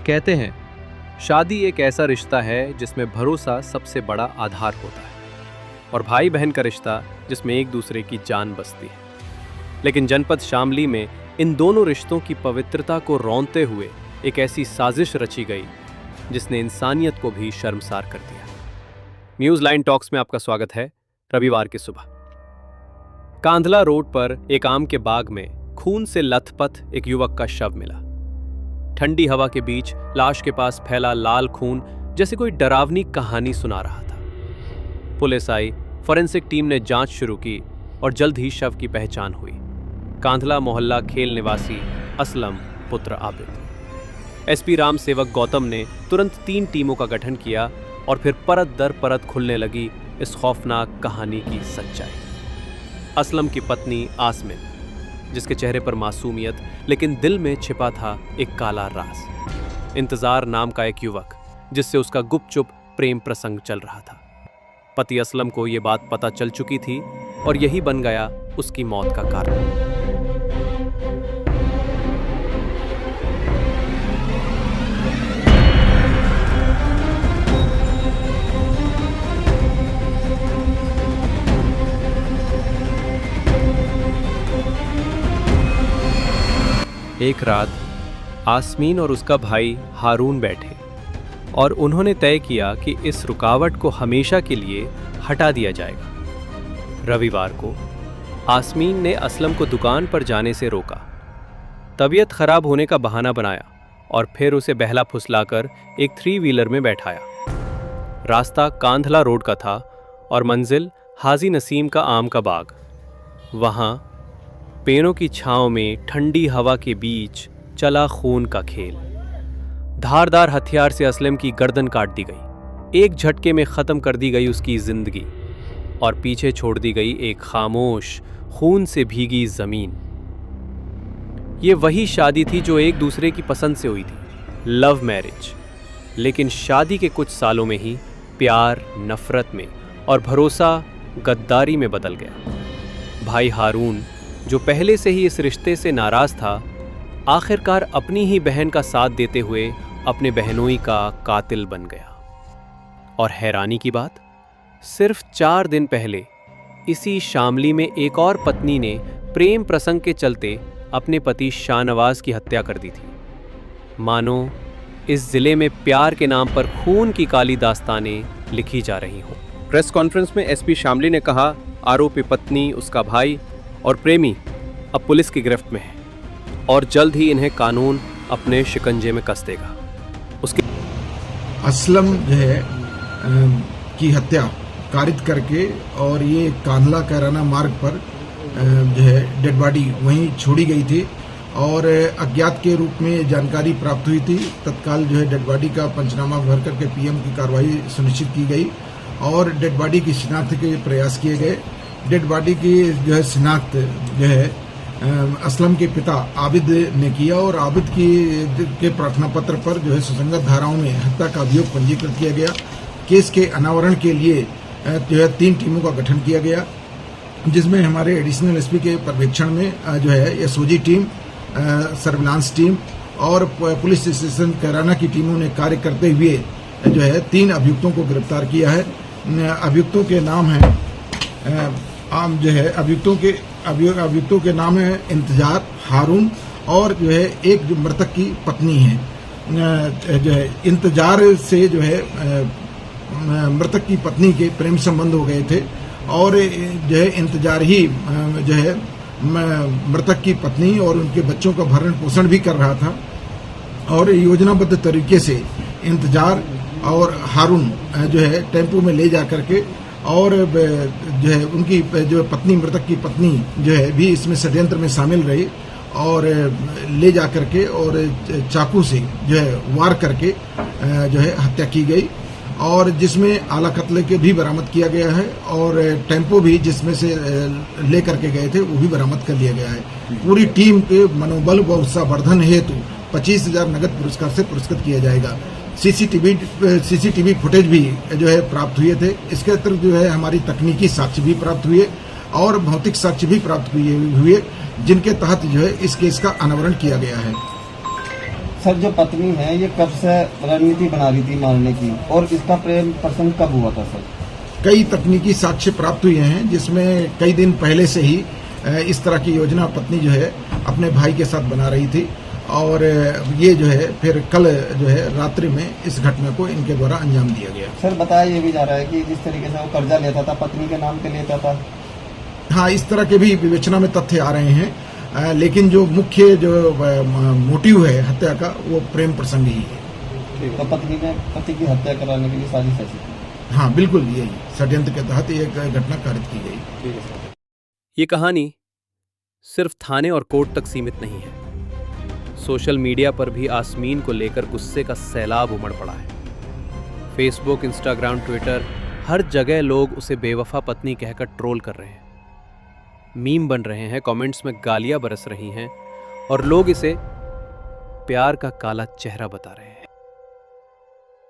कहते हैं शादी एक ऐसा रिश्ता है जिसमें भरोसा सबसे बड़ा आधार होता है और भाई बहन का रिश्ता जिसमें एक दूसरे की जान बसती है। लेकिन जनपद शामली में इन दोनों रिश्तों की पवित्रता को रौंदते हुए एक ऐसी साजिश रची गई जिसने इंसानियत को भी शर्मसार कर दिया। न्यूज लाइन टॉक्स में आपका स्वागत है। रविवार की सुबह कांधला रोड पर एक आम के बाग में खून से लथपथ एक युवक का शव मिला। ठंडी हवा के बीच लाश के पास फैला लाल खून जैसे कोई डरावनी कहानी सुना रहा था। पुलिस आई, फॉरेंसिक टीम ने जांच शुरू की और जल्द ही शव की पहचान हुई। कांधला मोहल्ला खेल निवासी असलम पुत्र आबिद। एसपी राम सेवक गौतम ने तुरंत 3 टीमों का गठन किया और फिर परत दर परत खुलने लगी इस खौफनाक कहानी की सच्चाई। असलम की पत्नी आसमिन, जिसके चेहरे पर मासूमियत लेकिन दिल में छिपा था एक काला राज। इंतजार नाम का एक युवक जिससे उसका गुपचुप प्रेम प्रसंग चल रहा था। पति असलम को यह बात पता चल चुकी थी और यही बन गया उसकी मौत का कारण। एक रात आसमीन और उसका भाई हारून बैठे और उन्होंने तय किया कि इस रुकावट को हमेशा के लिए हटा दिया जाएगा। रविवार को आसमीन ने असलम को दुकान पर जाने से रोका, तबीयत खराब होने का बहाना बनाया और फिर उसे बहला फुसलाकर एक 3 व्हीलर में बैठाया। रास्ता कांधला रोड का था और मंजिल हाजी नसीम का आम का बाग। वहां पेड़ों की छांव में ठंडी हवा के बीच चला खून का खेल। धारदार हथियार से असलम की गर्दन काट दी गई, एक झटके में खत्म कर दी गई उसकी जिंदगी और पीछे छोड़ दी गई एक खामोश खून से भीगी जमीन। ये वही शादी थी जो एक दूसरे की पसंद से हुई थी, लव मैरिज। लेकिन शादी के कुछ सालों में ही प्यार नफरत में और भरोसा गद्दारी में बदल गया। भाई हारून, जो पहले से ही इस रिश्ते से नाराज था, आखिरकार अपनी ही बहन का साथ देते हुए अपने बहनोई का कातिल बन गया। और हैरानी की बात, सिर्फ 4 दिन पहले इसी शामली में एक और पत्नी ने प्रेम प्रसंग के चलते अपने पति शाहनवाज की हत्या कर दी थी। मानो इस जिले में प्यार के नाम पर खून की काली दास्तानें लिखी जा रही हों। प्रेस कॉन्फ्रेंस में एसपी शामली ने कहा, आरोपी पत्नी, उसका भाई और प्रेमी अब पुलिस की गिरफ्त में है और जल्द ही इन्हें कानून अपने शिकंजे में कस देगा। उसके असलम जो है की हत्या कारित करके और ये कांधला कैराना मार्ग पर जो है डेड बॉडी वहीं छोड़ी गई थी और अज्ञात के रूप में जानकारी प्राप्त हुई थी। तत्काल जो है डेड बॉडी का पंचनामा भर करके पीएम की कार्रवाई सुनिश्चित की गई और डेड बॉडी की शिनाख्त के प्रयास किए गए। डेड बॉडी की जो है शिनाख्त जो है असलम के पिता आबिद ने किया और आबिद के प्रार्थना पत्र पर जो है सुसंगत धाराओं में हत्या का अभियोग पंजीकृत किया गया। केस के अनावरण के लिए जो है 3 टीमों का गठन किया गया, जिसमें हमारे एडिशनल एसपी के पर्यवेक्षण में जो है एसओजी टीम, सर्विलांस टीम और पुलिस स्टेशन कैराना की टीमों ने कार्य करते हुए जो है 3 अभियुक्तों को गिरफ्तार किया है। अभियुक्तों के नाम है जो है अभियुक्तों के नाम है इंतजार, हारून और जो है एक जो मृतक की पत्नी है। जो है इंतजार से जो है मृतक की पत्नी के प्रेम संबंध हो गए थे और जो है इंतजार ही जो है मृतक की पत्नी और उनके बच्चों का भरण पोषण भी कर रहा था और योजनाबद्ध तरीके से इंतजार और हारून जो है टेम्पो में ले जा करके और जो है उनकी जो पत्नी, मृतक की पत्नी जो है भी इसमें षड्यंत्र में शामिल रही और ले जा करके और चाकू से जो है वार करके जो है हत्या की गई और जिसमें आला कत्ले के भी बरामद किया गया है और टेम्पो भी जिसमें से ले करके गए थे वो भी बरामद कर लिया गया है। पूरी टीम के मनोबल व उत्साहवर्धन हेतु 25,000 नगद पुरस्कार से पुरस्कृत किया जाएगा। सीसीटीवी फुटेज भी जो है प्राप्त हुए थे। इसके अतिरिक्त जो है हमारी तकनीकी साक्ष्य भी प्राप्त हुए और भौतिक साक्ष्य भी प्राप्त हुए जिनके तहत जो है इस केस का अनावरण किया गया है। सर जो पत्नी है ये कब से रणनीति बना रही थी मारने की, और इसका प्रेम प्रसंग कब हुआ था सर? कई तकनीकी साक्ष्य प्राप्त हुए हैं जिसमें कई दिन पहले से ही इस तरह की योजना पत्नी जो है अपने भाई के साथ बना रही थी, और ये जो है फिर कल जो है रात्रि में इस घटना को इनके द्वारा अंजाम दिया गया। सर बताया ये भी जा रहा है कि जिस तरीके से वो कर्जा लेता था पत्नी के नाम पे लेता था। हाँ, इस तरह के भी विवेचना में तथ्य आ रहे हैं, लेकिन जो मुख्य जो मोटिव है हत्या का वो प्रेम प्रसंग ही है। तो पत्नी ने पति की हत्या कराने के लिए साजिश ऐसी की? हाँ बिल्कुल, यही षड्यंत्र के तहत ये घटना कारित की गई। ये कहानी सिर्फ थाने और कोर्ट तक सीमित नहीं है। सोशल मीडिया पर भी आसमीन को लेकर गुस्से का सैलाब उमड़ पड़ा है। फेसबुक, इंस्टाग्राम, ट्विटर, हर जगह लोग उसे बेवफा पत्नी कहकर ट्रोल कर रहे हैं, मीम बन रहे हैं, कमेंट्स में गालियां बरस रही हैं और लोग इसे प्यार का काला चेहरा बता रहे हैं।